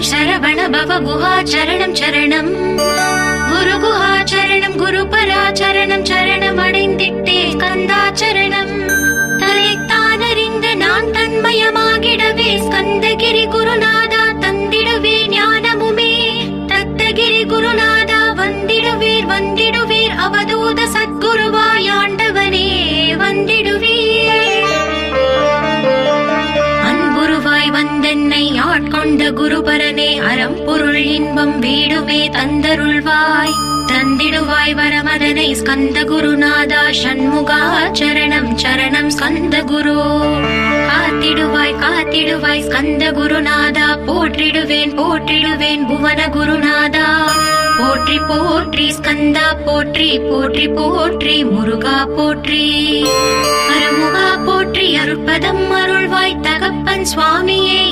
சரவண பவ குஹா சரணம் சரணம் குரு குஹா சரணம் குரு பரா சரணம் சரணம் அடைந்திட்டே கந்தா சரணம் தன்னைத்தானறிந்த நான் தன்மயமாகிடவே ஸ்கந்தகிரி குருநாதா தந்திடுவே ஞானமுமே தத்தகிரி குருநாதா வந்திடுவீர் வந்திடுவீர் அவதூத சத்குருவாய் ஆண்டவனே வந்திடுவீர் அன்புருவாய் வந்தென்னை ஆட்கொண்ட குருபரனே அறம்பொருள் இன்பம் வீடுமே தந்தருள்வாய் தந்திடுவாய் வரமதனை ஸ்கந்த குருநாதா ஷண்முகா சரணம் சரணம் ஸ்கந்த குரு காத்திடுவாய் காத்திடுவாய் ஸ்கந்த குருநாதா போற்றிடுவேன் போற்றிடுவேன் புவன குருநாதா போற்றி போற்றி ஸ்கந்தா போற்றி போற்றி போற்றி முருகா போற்றி அருமுகா போற்றி அருட்பதம் அருள்வாய் தகப்பன் சுவாமியே